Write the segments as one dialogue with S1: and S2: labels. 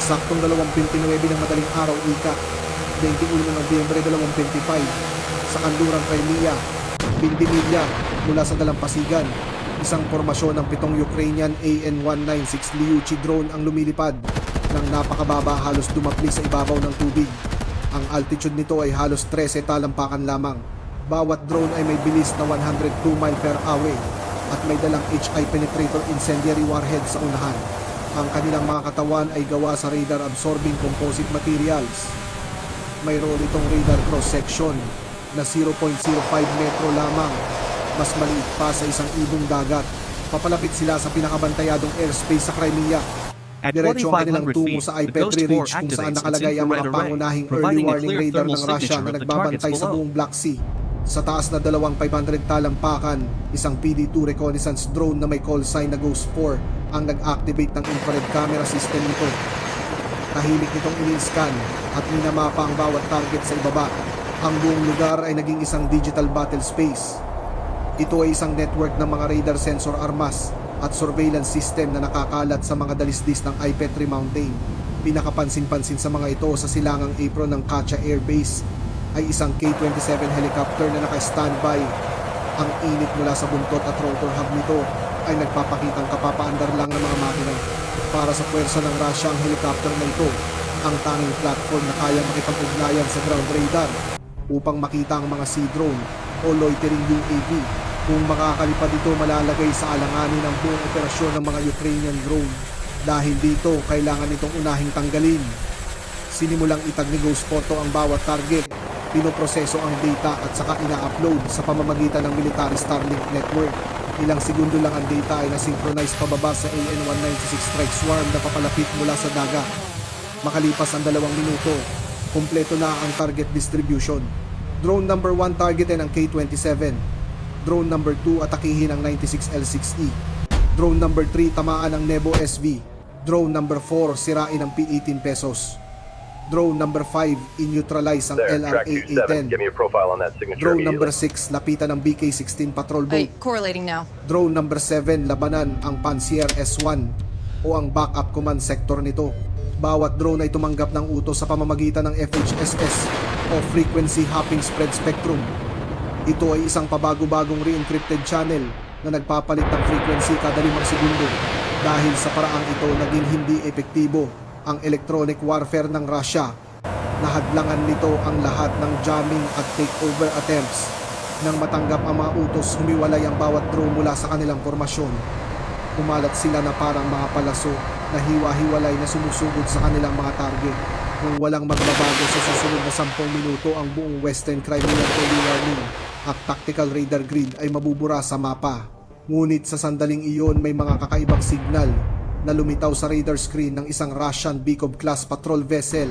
S1: Eksaktong 2:29 ng madaling araw ika, 21 ng Nobyembre 2025, sa kanlurang Crimea, 20 milya mula sa dalampasigan. Isang formasyon ng 7 Ukrainian AN-196 Liuchi drone ang lumilipad ng napakababa, halos dumapli sa ibabaw ng tubig. Ang altitude nito ay halos 13 talampakan lamang. Bawat drone ay may bilis na 102 mile per hour at may dalang HI penetrator incendiary warhead sa unahan. Ang kanilang mga katawan ay gawa sa radar absorbing composite materials. Mayroon itong radar cross section na 0.05 metro lamang, mas maliit pa sa isang ibong dagat. Papalapit sila sa pinakabantayadong airspace sa Crimea.
S2: At
S1: Diretso ang kanilang
S2: 4,500
S1: tungo
S2: feet,
S1: sa
S2: the Ghost
S1: I-Petri
S2: 4
S1: Ridge kung saan
S2: activates its
S1: nakalagay ang mga
S2: infrared array,
S1: pangunahing early
S2: providing a
S1: warning
S2: clear
S1: radar
S2: thermal
S1: ng Russia
S2: signature
S1: na
S2: of the
S1: nagbabantay
S2: targets
S1: sa
S2: below.
S1: buong Black Sea. Sa taas na 2,500 talampakan, isang PD-2 reconnaissance drone na may call sign na Ghost 4 ang nag-activate ng infrared camera system nito. Tahimik nitong in-scan at minamapa ang bawat target sa ibaba. Ang buong lugar ay naging isang digital battle space. Ito ay isang network ng mga radar sensor armas at surveillance system na nakakalat sa mga dalisdis ng I-Petri Mountain. Pinakapansin-pansin sa mga ito sa silangang apron ng Kacha Air Base ay isang K-27 helicopter na naka-standby. Ang init mula sa buntot at rotor hub nito ay nagpapakitang kapapaandar lang ng mga makina. Para sa puwersa ng Russia, ang helicopter na ito ang tanging platform na kaya makipag-ugnayan sa ground radar upang makita ang mga sea drone o loitering UAV. Kung makakalipad ito, malalagay sa alanganin ang buong operasyon ng mga Ukrainian drone. Dahil dito, kailangan itong unahing tanggalin. Sinimulang itag ni Ghost Photo ang bawat target, pinoproseso ang data at saka ina-upload sa pamamagitan ng military Starlink network. Ilang segundo lang ang data ay nasynchronize pababa sa AN-196 strike swarm na papalapit mula sa dagat. Makalipas ang 2 minuto, kumpleto na ang target distribution. Drone number 1 targetin ang K-27. Drone number 2 atakihin ang 96 L6E. Drone number 3 tamaan ang Nebo SV. Drone number 4 sirain ang P-18 Pesos. Drone number 5 in-neutralize ang LRA-A10. Drone number 6 lapitan ang BK-16 patrol boat.
S3: Correlating now.
S1: Drone number 7 labanan ang Pansier S1 o ang backup command sector nito. Bawat drone ay tumanggap ng utos sa pamamagitan ng FHSS o Frequency Hopping Spread Spectrum. Ito ay isang pabago-bagong re-encrypted channel na nagpapalit ng frequency kada 5 segundo. Dahil sa paraang ito, naging hindi epektibo ang electronic warfare ng Russia. Nahadlangan nito ang lahat ng jamming at takeover attempts. Nang matanggap ang mga utos, humiwalay ang bawat drone mula sa kanilang formasyon. Kumalat sila na parang mga palaso na hiwa-hiwalay na sumusugod sa kanilang mga target. Kung walang magbabago sa susunod na 10 minuto, ang buong Western Crimean early warning at tactical radar grid ay mabubura sa mapa. Ngunit sa sandaling iyon, may mga kakaibang signal na lumitaw sa radar screen ng isang Russian Bykov-class patrol vessel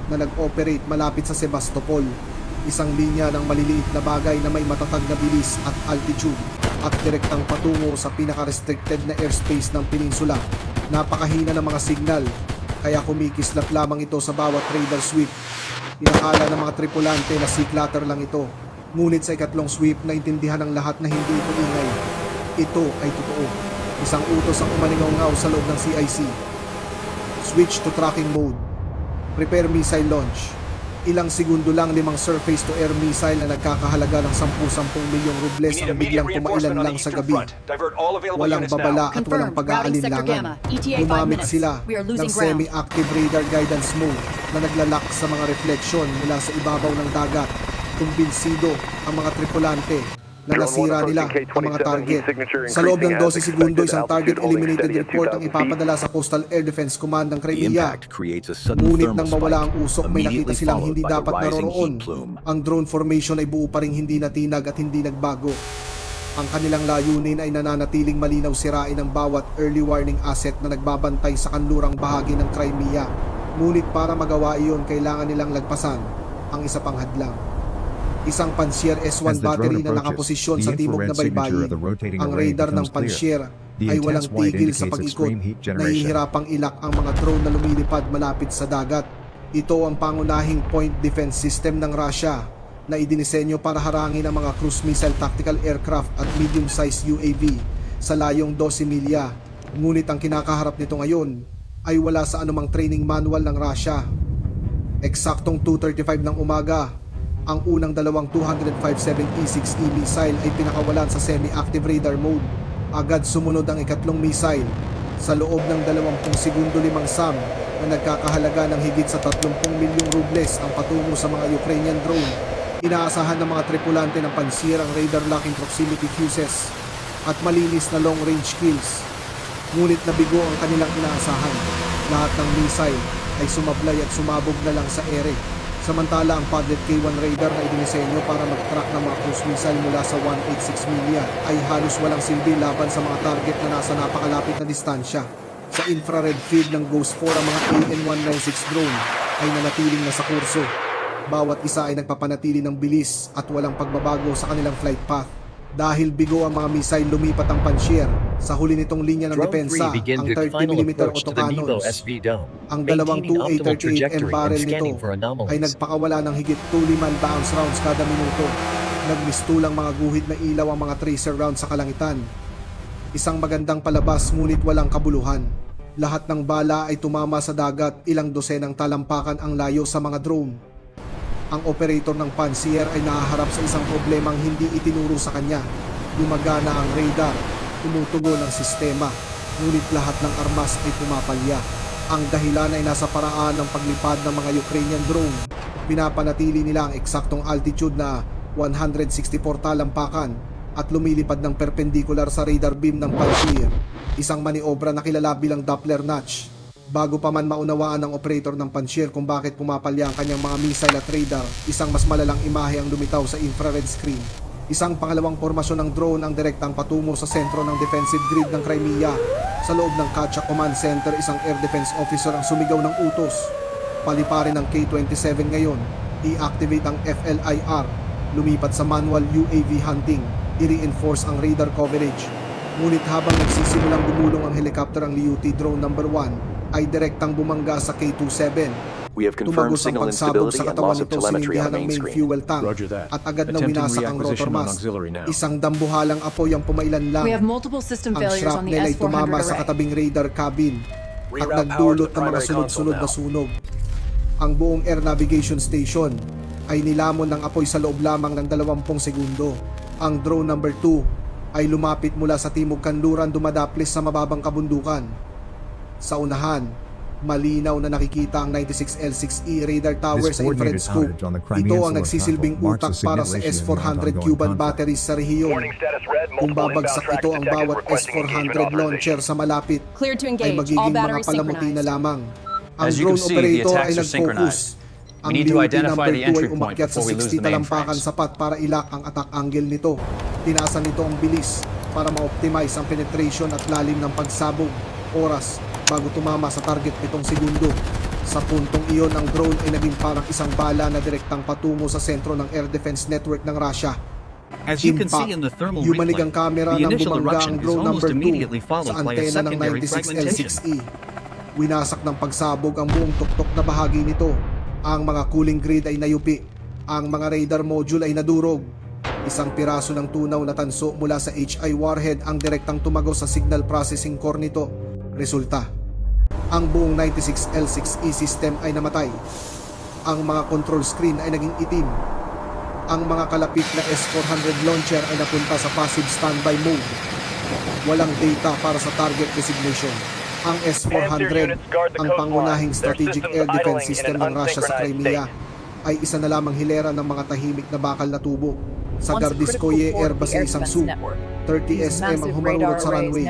S1: na nag-operate malapit sa Sebastopol. Isang linya ng maliliit na bagay na may matatag na bilis at altitude at direktang patungo sa pinaka-restricted na airspace ng peninsula. Napakahina ng mga signal, kaya kumikislap lamang ito sa bawat radar sweep. Inakala ng mga tripulante na sea clutter lang ito. Ngunit sa ikatlong sweep, naintindihan ng lahat na hindi ito ingay. Ito ay totoo. Isang utos ang umalingaw sa loob ng CIC. Switch to tracking mode. Prepare missile launch. Ilang segundo lang 5 surface-to-air missile na nagkakahalaga ng 10 milyong rubles ang biglang pumailan lang sa gabi. Walang babala at walang pag-aalinlangan. Gumamit sila ng semi-active radar guidance mode na naglalak sa mga refleksyon mula sa ibabaw ng dagat. Kumbinsido ang mga tripulante na nasira nila ang mga target. Sa loob ng 12 segundo, isang target eliminated report ang ipapadala sa Coastal Air Defense Command ng Crimea. Ngunit nang mawala ang usok, may nakita silang hindi dapat naroroon. Ang drone formation ay buo pa ring hindi natinag at hindi nagbago. Ang kanilang layunin ay nananatiling malinaw sirain ang bawat early warning asset na nagbabantay sa kanlurang bahagi ng Crimea. Ngunit para magawa iyon, kailangan nilang lagpasan ang isa pang hadlang. Isang Pansier S1 battery na nakaposisyon sa timog na baybayin. Ang radar ng Pansier ay walang tigil sa pag-ikot. Nahihirapang ilak ang mga drone na lumilipad malapit sa dagat. Ito ang pangunahing point defense system ng Russia na idinisenyo para harangin ang mga cruise missile tactical aircraft at medium-sized UAV sa layong 12 milya. Ngunit ang kinakaharap nito ngayon ay wala sa anumang training manual ng Russia. Eksaktong 2:35 ng umaga, ang unang dalawang 257E6E missile ay pinakawalan sa semi-active radar mode. Agad sumunod ang ikatlong missile. Sa loob ng 20 segundo 5 SAM na nagkakahalaga ng higit sa 30 milyong rubles ang patungo sa mga Ukrainian drone. Inaasahan ng mga tripulante ng Pantsir ang radar locking proximity fuses at malinis na long range kills. Ngunit nabigo ang kanilang inaasahan. Lahat ng missile ay sumablay at sumabog na lang sa ere. Samantala ang Padlet K1 radar na idinisenyo para mag-track ng mga cruise missile mula sa 186 milya ay halos walang silbi laban sa mga target na nasa napakalapit na distansya. Sa infrared field ng Ghost 4 ang mga AN-196 drone ay nanatiling nasa kurso. Bawat isa ay nagpapanatili ng bilis at walang pagbabago sa kanilang flight path. Dahil bigo ang mga missile lumipat ang Pantsir sa huli nitong linya ng depensa ang 30mm autocannons. Ang dalawang 2A38M barrel nito ay nagpakawala ng higit 2 liman bounce rounds kada minuto. Nagmistulang mga guhit na ilaw ang mga tracer rounds sa kalangitan. Isang magandang palabas ngunit walang kabuluhan. Lahat ng bala ay tumama sa dagat, ilang dosenang talampakan ang layo sa mga drone. Ang operator ng Pantsir ay nahaharap sa isang problemang hindi itinuro sa kanya. Gumagana ang radar, tumutugon ang sistema, ngunit lahat ng armas ay pumapalya. Ang dahilan ay nasa paraan ng paglipad ng mga Ukrainian drone. Pinapanatili nila ang eksaktong altitude na 164 talampakan at lumilipad ng perpendicular sa radar beam ng Pantsir, isang maniobra na kilala bilang Doppler notch. Bago pa man maunawaan ng operator ng Pantsir kung bakit pumapalya ang kanyang mga missile at radar, isang mas malalang imahe ang lumitaw sa infrared screen. Isang pangalawang formasyon ng drone ang direktang patungo sa sentro ng defensive grid ng Crimea. Sa loob ng Kacha Command Center, isang air defense officer ang sumigaw ng utos. Paliparin ng K-27 ngayon, i-activate ang FLIR, lumipat sa manual UAV hunting, i-reinforce ang radar coverage. Ngunit habang nagsisimulang gumulong ang helicopter ang Liuti drone number 1, ay direktang bumangga sa K-27.
S2: We have confirmed
S1: Tumagos ang
S2: signal
S1: pagsabog
S2: instability
S1: sa
S2: and
S1: katawan
S2: loss of
S1: nito
S2: telemetry
S1: sinindihan
S2: on the
S1: ng
S2: main
S1: main
S2: screen.
S1: fuel tank at agad na winasak ang rotor mass. Isang dambuhalang apoy ang pumailan lang.
S3: We have multiple system
S1: Ang
S3: failures on the
S1: shrapnel ay
S3: S-400
S1: tumama sa
S3: array.
S1: katabing radar cabin at
S2: Reroute power to
S1: nagdulot
S2: the
S1: ng mga
S2: primary
S1: sunod-sunod na
S2: console
S1: sunog. Ang buong air navigation station ay nilamon ng apoy sa loob lamang ng 20 segundo. Ang drone number 2 ay lumapit mula sa timog kanluran dumadaplis sa mababang kabundukan. Sa unahan, malinaw na nakikita ang 96L6E radar tower sa infrared scope. Ito ang nagsisilbing utak para sa S-400 Cuban batteries sa rehiyon. Kung babagsak ito ang bawat S-400 launcher sa malapit,
S3: Cleared to
S1: ay
S3: engage. All
S1: magiging mga
S3: batteries
S1: palamuti na
S3: synchronized.
S1: lamang. Ang
S4: As you
S1: drone
S4: can see, the
S1: operator ay
S4: attacks are
S1: nag-focus.
S4: synchronized.
S1: Ang
S4: We need to
S1: Liuti
S4: identify
S1: number 2
S4: the
S1: ay
S4: entry point
S1: umakyat sa
S4: before we lose
S1: 60
S4: the
S1: talampakan
S4: mainframes.
S1: sapat para ilak ang attack angle nito. Tinaasan nito ang bilis para ma-optimize ang penetration at lalim ng pagsabog. Oras bago tumama sa target 7 segundo. Sa puntong iyon, ang drone ay naging parang isang bala na direktang patungo sa sentro ng air defense network ng Russia.
S4: As you can
S1: Impact.
S4: see in the thermal
S1: Yumanig
S4: replay,
S1: ang camera
S4: the
S1: ng
S4: initial
S1: bumangga
S4: eruption
S1: ang
S4: is
S1: drone
S4: almost
S1: number 2
S4: immediately
S1: sa
S4: followed by a
S1: antena ng
S4: secondary fragmentation.
S1: 96L6E. Winasak ng pagsabog ang buong tuktok na bahagi nito. Ang mga cooling grid ay nayupi. Ang mga radar module ay nadurog. Isang piraso ng tunaw na tanso mula sa HI warhead ang direktang tumagos sa signal processing core nito. Resulta, ang buong 96L6E system ay namatay. Ang mga control screen ay naging itim. Ang mga kalapit na S-400 launcher ay napunta sa passive standby mode. Walang data para sa target designation. Ang S-400, ang pangunahing strategic air defense system ng Russia sa Crimea, ay isa na lamang hilera ng mga tahimik na bakal na tubo. Sa Gardiskoye Airbus ay isang Su, 30 SM ang humarulot sa runway.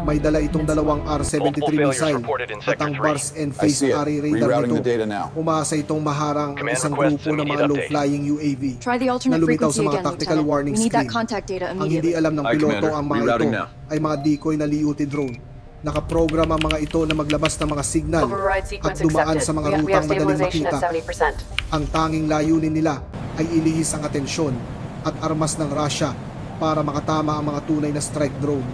S1: May dala itong dalawang R-73 missile at ang Bars and Phase Array radar nito. Umasa itong maharang ang isang grupo ng mga low-flying UAV
S3: Try the
S1: na
S3: alternate
S1: lumitaw
S3: frequency
S1: sa mga
S3: again,
S1: tactical
S3: Lieutenant.
S1: warning
S3: We need that
S1: screen.
S3: contact data
S1: Ang hindi
S3: immediately.
S1: alam ng
S5: Aye,
S1: piloto
S5: Commander.
S1: ang mga
S5: Rerouting
S1: ito
S5: now.
S1: ay mga decoy na Liuti drone. Nakaprogram ang mga ito na maglabas ng mga signal
S6: Override
S1: at
S6: sequence
S1: dumaan
S6: accepted.
S1: sa mga
S6: We have
S1: rutang madaling
S6: stabilization
S1: makita.
S6: at 70%.
S1: Ang tanging layunin nila ay ilihis ang atensyon at armas ng Russia para makatama ang mga tunay na strike drone.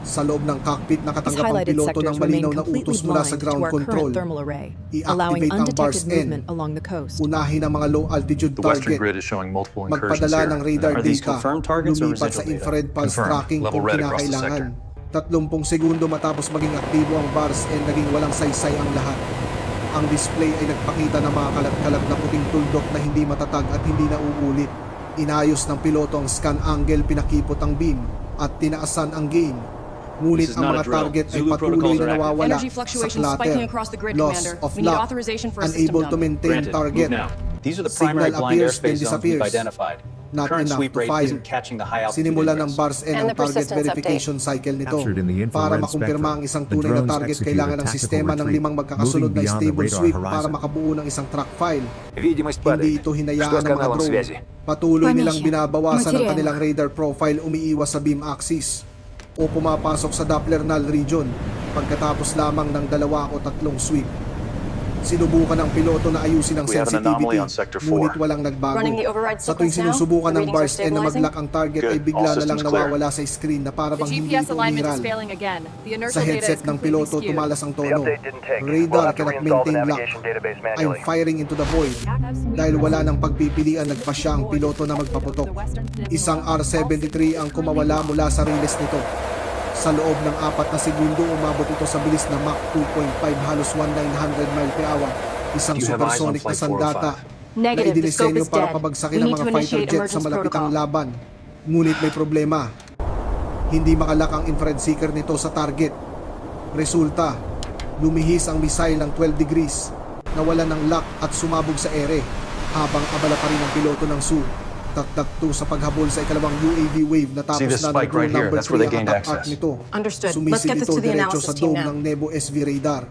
S1: Sa loob ng cockpit nakatanggap ang
S7: highlighted
S1: piloto ng
S7: sectors remain
S1: malinaw na
S7: completely
S1: utos mula sa
S7: blind to
S1: ground
S7: our
S1: control.
S7: current thermal array,
S1: I-activate
S7: allowing
S1: ang Bars
S7: undetected
S1: N.
S7: movement along the coast.
S1: Unahin ang mga low altitude
S5: The western
S1: target.
S5: grid is showing multiple incursions
S1: Magpadala
S5: here.
S1: ng radar
S4: Are these
S1: data,
S4: confirmed targets or
S1: lumipat sa
S4: residual data?
S1: infrared pulse
S5: Confirmed.
S1: tracking
S5: Level
S1: kung
S5: red across the
S1: kinakailangan. 30 segundo matapos maging aktibo ang bars and naging walang saysay ang lahat. Ang display ay nagpakita ng mga kalat-kalat na puting tuldok na hindi matatag at hindi nauulit. Inayos ng piloto ang scan angle, pinakipot ang beam at tinaasan ang gain. Ngunit
S2: This is
S1: ang
S2: not
S1: mga
S2: a drill.
S1: target ay
S2: Zulu
S1: patuloy
S2: protocols
S1: na
S2: are active.
S1: nawawala
S3: Energy
S1: sa
S3: fluctuations
S1: clutter,
S3: spiking across the grid,
S1: loss
S3: Commander.
S1: of
S3: We need
S1: luck,
S3: authorization for a system
S1: unable
S3: dump.
S1: to maintain
S2: Granted.
S1: target.
S2: Move now. These are the
S1: Signal
S2: primary blind
S1: appears, then
S2: airspace zones
S1: disappears.
S2: we've identified.
S1: Not
S2: Current
S1: enough
S2: sweep
S1: to
S2: rate
S1: fire.
S2: isn't catching the high altitude
S1: Sinimulan ng
S2: ingress.
S1: bars and
S3: And
S1: ang
S3: the
S1: target
S3: persistence
S1: verification cycle nito.
S5: Captured in the infrared
S1: Para makumpirma ang
S5: spectrum,
S1: isang
S5: the
S1: tunay na
S5: drones
S1: target,
S5: execute
S1: kailangan
S5: a
S1: ng
S5: tactical
S1: sistema ng
S5: retreat,
S1: 5 magkakasunod
S5: moving
S1: na
S5: beyond the
S1: stable
S5: radar
S1: sweep para
S5: horizon.
S1: makabuo ng isang track file.
S6: Видимость
S1: Hindi
S6: падает.
S1: ito
S6: Что
S1: hinayaan
S6: с
S1: ng mga
S6: каналом
S1: drone.
S6: связи?
S1: Patuloy
S3: Помехи.
S1: nilang binabawasan ang
S3: Материально.
S1: kanilang radar profile, umiiwas sa beam axis o pumapasok sa Doppler null region pagkatapos lamang ng 2 o 3 sweep. Sinubukan ng piloto na ayusin ang
S6: We have an
S1: sensitivity,
S6: anomaly on Sector 4.
S1: ngunit walang nagbago.
S3: Running the override
S1: Sa tuwing
S3: sequence now.
S1: sinusubukan
S3: The
S1: ng
S3: readings are
S1: bars and na
S3: stabilizing.
S1: mag-lock ang target
S6: Good.
S1: ay bigla
S6: All
S1: na lang
S6: systems clear.
S1: nawawala sa screen na para
S7: The
S1: bang hindi
S7: GPS
S1: ito
S7: alignment is
S1: umiral.
S7: failing again. The
S1: Sa
S7: inertial data is
S1: headset ng
S7: completely
S1: piloto
S7: skewed.
S1: tumalas ang
S6: The
S1: tono.
S6: update didn't take. We'll
S1: Radar
S6: have to
S1: cannot
S6: reinstall the
S1: maintain lock.
S6: navigation database
S1: I'm
S6: manually.
S1: firing into the void. Dahil wala nang pagpipilian, nagpasya ang piloto na magpaputok. Isang R-73 ang kumawala mula sa riles nito. Sa loob ng 4 na segundo, umabot ito sa bilis na Mach 2.5, halos 1,900 mile per hour. Isang
S2: You have eyes on
S1: supersonic na
S2: Flight
S1: sandata
S2: 405.
S1: na
S3: Negative, the scope
S1: idinisenyo
S3: is
S1: para
S3: dead.
S1: pabagsakin
S3: We
S1: ang
S3: need
S1: mga
S3: to
S1: fighter
S3: initiate
S1: jet sa
S3: emergence
S1: malapitang
S3: protocol.
S1: laban. Ngunit may problema. Hindi makalak ang infrared seeker nito sa target. Resulta, lumihis ang missile ng 12 degrees, nawala ng lock at sumabog sa ere, habang abala pa rin ang piloto ng Su. Takdak 2 sa paghabol sa ikalawang UAV wave
S6: See
S1: natapos
S6: this
S1: na ng
S6: spike
S1: drone
S6: right here?
S1: number
S6: That's where
S1: 3
S6: they
S1: ang
S6: gained
S1: attack arc
S6: access.
S1: nito.
S3: Understood. Let's
S1: Sumisid
S3: get this
S1: ito
S3: to the
S1: diretso
S3: analysis
S1: sa
S3: team
S1: dome
S3: now.
S1: ng Nebo SV radar.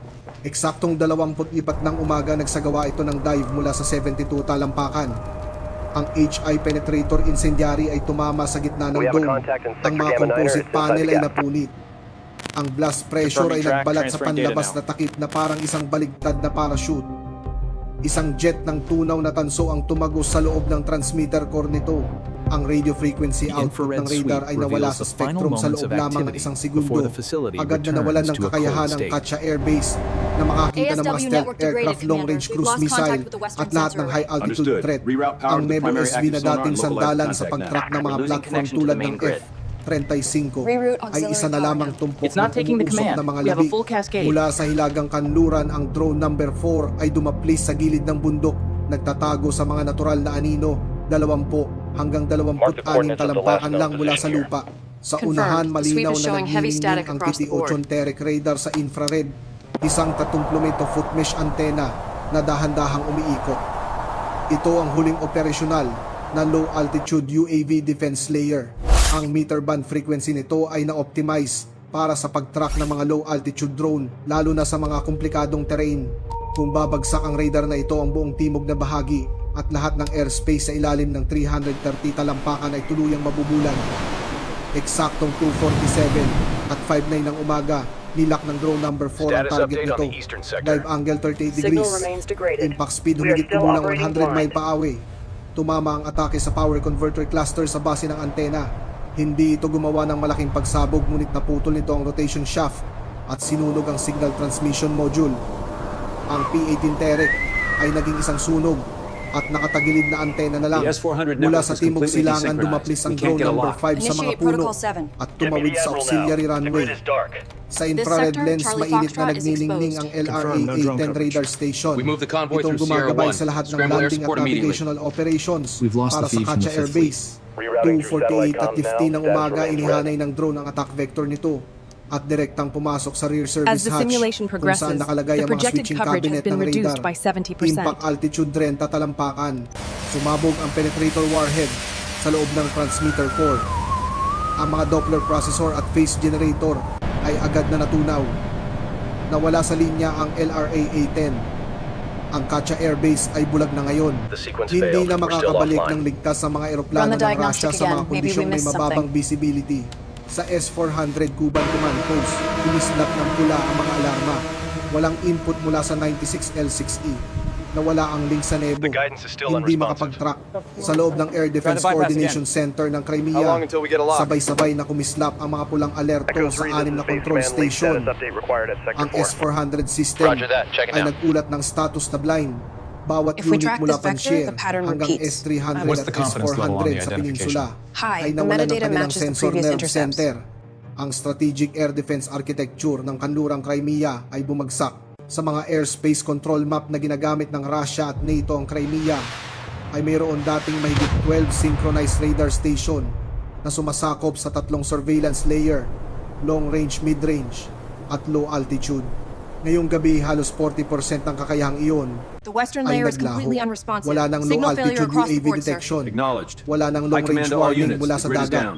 S1: Eksaktong 24 ng umaga nagsagawa ito ng dive mula sa 72 talampakan. Ang HI penetrator incendiary ay tumama sa gitna ng
S6: We have a
S1: dome.
S6: contact in
S1: Ang
S6: Sector
S1: mga
S6: Gamma 9,
S1: composite
S6: it's inside
S1: panel
S6: the
S1: ay
S6: gap.
S1: napunit. Ang blast pressure ay
S2: Confirming track,
S1: nagbalat sa
S2: transferring data
S1: panlabas
S2: now.
S1: na takip na parang isang baligtad na parachute. Isang jet ng tunaw na tanso ang tumagos sa loob ng transmitter core nito. Ang radio frequency
S4: The
S1: output
S4: infrared
S1: ng radar
S4: sweep
S1: ay nawala
S4: reveals
S1: sa
S4: the final
S1: spectrum sa
S4: moments
S1: loob
S4: of
S1: lamang ng
S4: activity
S1: isang
S4: before
S1: segundo.
S4: the facility
S1: Agad na nawalan ng
S4: returns to a
S1: kakayahan
S4: cold
S1: ng
S4: state.
S1: Katia Air Base na makakita ng mga
S7: ASW
S1: stealth
S7: network degraded,
S1: aircraft, long-range
S7: Commander.
S1: cruise
S7: We've lost
S1: missile
S7: contact with the western
S1: at lahat ng
S7: sensor
S1: high altitude
S2: Understood.
S1: threat.
S2: Reroute power
S1: Ang
S2: to the
S1: Nebo
S2: primary
S1: SV na
S2: active sonar
S1: dating
S2: and localize
S1: sandalan sa
S2: contact
S1: pag-track
S2: now.
S1: ng mga
S2: We're losing
S1: platform
S2: connection to
S1: tulad
S2: the main
S1: ng
S2: grid.
S1: F-35
S3: Reroute
S1: ay
S3: auxiliary
S1: isa na
S3: power
S1: lamang
S3: now.
S1: tumpok
S7: It's not
S1: na
S7: taking the
S1: umuusok
S7: command.
S1: na mga
S7: We have a
S1: labi.
S7: full cascade.
S1: Mula sa hilagang kanluran, ang drone number 4 ay dumaplis sa gilid ng bundok, nagtatago sa mga natural na anino, 20 hanggang 26 talampakan lang mula sa lupa. Sa
S3: Confirmed.
S1: unahan,
S3: The sweep
S1: malinaw
S3: is
S1: na
S3: showing heavy
S1: nagningning
S3: static
S1: ang
S3: across the board.
S1: TT-8 Terek radar sa infrared, isang 30 foot mesh antenna na dahan-dahang umiikot. Ito ang huling operasyonal na low altitude UAV defense layer. Ang meter band frequency nito ay na-optimize para sa pag-track ng mga low altitude drone, lalo na sa mga komplikadong terrain. Kung babagsak ang radar na ito, ang buong timog na bahagi at lahat ng airspace sa ilalim ng 330 talampakan ay tuluyang mabubulan. Eksaktong 2:47 at 5:09 ng umaga, nilak ng drone number 4 ang
S6: Status
S1: target
S6: update on
S1: nito.
S6: the eastern sector.
S1: Dive angle 38
S3: Signal
S1: degrees.
S3: remains degraded.
S1: Impact speed
S6: We are
S1: humigit
S6: still
S1: kumulang
S6: operating
S1: 100 mile
S6: blind.
S1: per hour. Tumama ang atake sa power converter cluster sa base ng antena. Hindi ito gumawa ng malaking pagsabog, ngunit naputol nito ang rotation shaft at sinunog ang signal transmission module. Ang P-18 Terek ay naging isang sunog at nakatagilid na antena na lang.
S2: The S-400
S1: Mula
S2: network
S1: sa
S2: is
S1: timog
S2: completely
S1: silangan
S2: desynchronized.
S1: dumaplis ang
S2: We can't
S1: drone
S2: get a
S1: number
S2: lock.
S1: 5 sa mga
S3: Initiate
S1: puno
S3: Protocol 7.
S1: at tumawid sa auxiliary runway. Sa infrared
S3: sector,
S1: lens,
S3: Charlie
S1: mainit
S3: Foxtrot
S1: na
S3: is
S1: nagniningning ang
S3: exposed.
S1: LRA
S2: Confirmed, no drone
S1: 810
S2: coverage.
S1: radar station.
S8: We moved the convoy
S1: Itong
S8: through Sierra
S1: gumagabay
S8: 1.
S1: sa lahat ng
S8: Scramble air
S1: landing at
S8: support immediately.
S1: navigational operations
S5: We've lost
S1: para
S5: the
S1: sa
S5: feed from
S1: Kacha
S5: the
S1: Air
S5: fifth fleet.
S1: Base.
S6: Rerouting through
S1: 2:48 at
S6: satellite
S1: 15 ng
S6: comms now.
S1: umaga,
S6: Status remains
S1: inihanay ng drone ang attack vector nito at direktang pumasok sa rear service
S7: As the
S1: hatch
S7: simulation
S1: kung
S7: progresses,
S1: saan nakalagay
S7: the
S1: ang mga
S7: projected
S1: switching
S7: coverage has
S1: cabinet
S7: been
S1: ng
S7: reduced
S1: radar.
S7: by 70%.
S1: Impact altitude 30 talampakan. Sumabog ang penetrator warhead sa loob ng transmitter core. Ang mga Doppler processor at phase generator ay agad na natunaw. Nawala sa linya ang LRA-A10. Ang Kacha Air Base ay bulag na ngayon.
S6: The sequence
S1: Hindi
S6: failed.
S1: na
S6: We're still
S1: makakabalik
S6: offline.
S1: ng ligtas sa mga
S3: Run
S1: eroplano
S3: the
S1: ng
S3: diagnostic
S1: Russia sa mga
S3: again. Maybe we
S1: kondisyong may
S3: missed
S1: mababang
S3: something.
S1: visibility. Sa S-400 Cuban Command Post, inislap ng pula ang mga alarma. Walang input mula sa 96L6E. Nawala ang link sa Nebo.
S6: The guidance is still
S1: Hindi
S6: unresponsive.
S1: makapag-track. Sa loob ng Air Defense
S2: bypass
S1: Coordination Center ng Crimea,
S6: How long until we get a lock?
S1: sabay-sabay na kumislap ang mga pulang alerto
S6: Echoes
S1: sa
S6: 3,
S1: 6 na
S6: this is Base
S1: control
S6: Command. Lead
S1: station.
S6: status update required at Sector
S1: Ang
S6: 4.
S1: S-400 system
S6: Roger that. Check it
S1: ay
S6: out.
S1: nagulat ng status na blind. Bawat
S3: If we
S1: unit
S3: track
S1: mula
S3: this vector,
S1: Panjshir
S3: the pattern
S1: hanggang
S3: repeats.
S1: S-300
S8: What's
S1: at
S8: the confidence level on
S1: S-400
S8: the
S1: sa
S8: identification?
S1: peninsula
S3: High.
S1: ay
S3: The
S1: nawalan ng
S3: metadata
S1: kanilang
S3: matches the
S1: sensor
S3: previous
S1: nerve
S3: intercepts.
S1: center. Ang strategic air defense architecture ng kanlurang Crimea ay bumagsak. Sa mga airspace control map na ginagamit ng Russia at NATO, ang Crimea ay mayroon dating mahigit 12 synchronized radar station na sumasakop sa 3 surveillance layer, long range, mid range at low altitude. Ngayong gabi, halos 40% ng kakayahang iyon
S3: The western
S1: ay
S3: layer is
S1: naglaho.
S3: completely unresponsive.
S1: Wala nang low
S3: Signal failure
S1: altitude
S3: across the
S1: UAV
S3: board, sir.
S1: detection.
S2: Acknowledged.
S1: Wala nang
S2: I
S1: long range
S2: command to all
S1: warning
S2: units.
S1: mula
S2: The
S1: sa
S2: grid is
S1: dagat.
S2: down.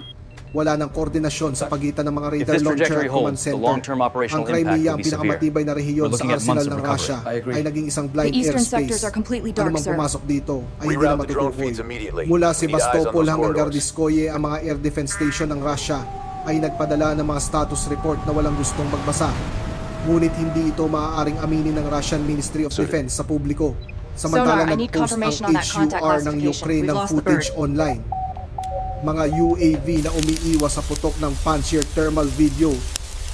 S1: Wala nang koordinasyon sa pagitan ng mga
S5: If
S1: radar
S5: this
S1: launcher
S5: trajectory
S1: at command
S5: holds, the
S1: center.
S5: long-term operational
S1: Ang Crimea,
S5: impact
S1: ang
S5: will be severe.
S1: pinakamatibay na rehiyon
S5: We're
S1: sa
S5: looking at
S1: arsenal
S5: months of
S1: ng
S5: recovery.
S1: Russia,
S2: I agree.
S1: ay naging isang blind
S3: The eastern
S1: airspace.
S3: sectors are completely dark,
S1: Anumang
S3: sir.
S1: pumasok dito ay hindi na
S6: Reroute the drone
S1: matutukoy.
S6: feeds immediately.
S1: Mula
S6: We need eyes on
S1: Sebastopol
S6: those
S1: hanggang
S6: corridors.
S1: Gardiskoye, ang mga air defense station ng Russia ay nagpadala ng mga status report na walang gustong magbasa. Ngunit hindi ito maaaring aminin ng Russian Ministry of Defense sa publiko. Samantala
S3: Sonar, I need
S1: nag-post ang
S3: confirmation on that contact
S1: HUR ng
S3: classification.
S1: Ukraine
S3: We've
S1: ng
S3: lost the
S1: footage
S3: bird.
S1: online. Mga UAV na umiiwas sa putok ng Pantsir thermal video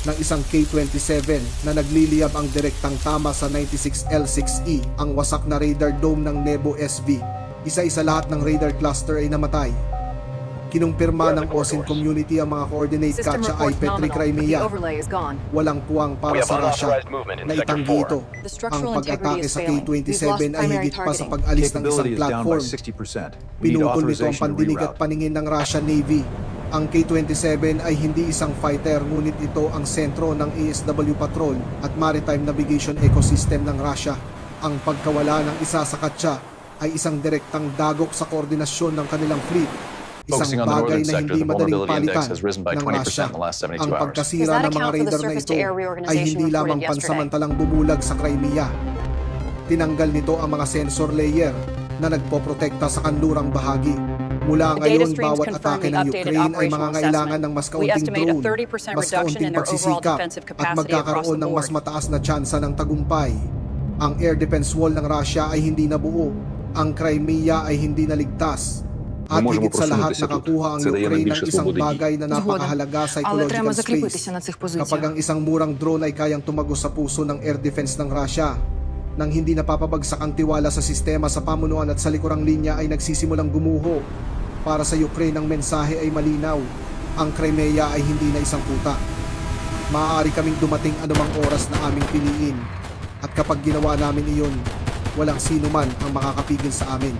S1: ng isang K-27 na nagliliyab ang direktang tama sa 96L6E, ang wasak na radar dome ng Nebo SV. Isa-isa lahat ng radar cluster ay namatay. Kinumpirma ng OSINT community ang mga coordinate
S3: System
S1: Katsa
S3: report
S1: ay Petri
S3: nominal.
S1: Crimea.
S3: The overlay is gone.
S1: Walang puwang
S6: We
S1: para
S6: have
S1: sa Russia
S6: unauthorized movement in
S1: na
S6: Sector
S1: itanggi
S6: 4.
S1: ito.
S3: The
S1: Ang
S3: structural integrity
S1: pag-atake
S3: is
S1: sa
S3: failing. We've
S1: K-27
S3: lost
S1: ay
S3: primary
S1: higit pa sa
S3: targeting.
S1: pag-alis ng isang
S2: Capability is down by
S1: platform.
S2: 60%. We need
S1: Pinutol nito ang
S2: authorization to
S1: pandinig at
S2: reroute.
S1: paningin ng Russian Navy. Ang K-27 ay hindi isang fighter, ngunit ito ang sentro ng ASW patrol at maritime navigation ecosystem ng Russia. Ang pagkawala ng isa sa Katsa ay isang direktang dagok sa koordinasyon ng kanilang fleet.
S5: Focusing
S1: Isang
S5: on the
S1: bagay
S5: northern
S1: na
S5: sector,
S1: hindi
S5: the
S1: madaling
S5: vulnerability index
S1: palitan
S5: has risen by
S1: ng
S5: 20%
S1: Russia.
S5: in the last 72
S1: Ang
S5: hours.
S1: pagkasira
S3: Does that
S1: ng mga
S3: account for the
S1: radar na ito
S3: surface-to-air
S1: ay
S3: reorganization
S1: hindi
S3: reported
S1: lamang
S3: yesterday?
S1: pansamantalang bumulag sa Crimea. Tinanggal nito ang mga sensor layer na nagpoprotekta sa kanlurang bahagi. Mula
S3: The data
S1: ngayon,
S3: streams
S1: bawat
S3: confirm
S1: atake
S3: the
S1: ng
S3: updated
S1: Ukraine ay
S3: operational
S1: mangangailangan
S3: assessment.
S1: ng mas
S3: We
S1: kaunting
S3: estimate a
S1: drone,
S3: 30%
S1: mas
S3: reduction
S1: kaunting
S3: in their overall
S1: pagsisikap
S3: defensive
S1: at
S3: capacity across
S1: magkakaroon
S3: the
S1: ng mas
S3: board.
S1: mataas na tsansa ng tagumpay. Ang air defense wall ng Russia ay hindi nabuo. Ang Crimea ay hindi naligtas. At
S7: Ми можемо
S1: higit sa lahat
S7: просунутися тут.
S1: nakakuha ang
S7: Це дає
S1: Ukraine ng
S7: найбільше
S1: isang
S7: свободи дій.
S1: bagay na napakahalaga sa
S3: Але треба
S1: ecological
S3: закріпитися
S1: space.
S3: на цих позиціях.
S1: Kapag ang isang murang drone ay kayang tumagos sa puso ng air defense ng Russia, nang hindi napapabagsak ang tiwala sa sistema sa pamunuan at sa likurang linya ay nagsisimulang gumuho. Para sa Ukraine ang mensahe ay malinaw. Ang Crimea ay hindi na isang kuta. Maaari kaming dumating anumang oras na aming piliin. At kapag ginawa namin iyon, walang sino man ang makakapigil sa amin.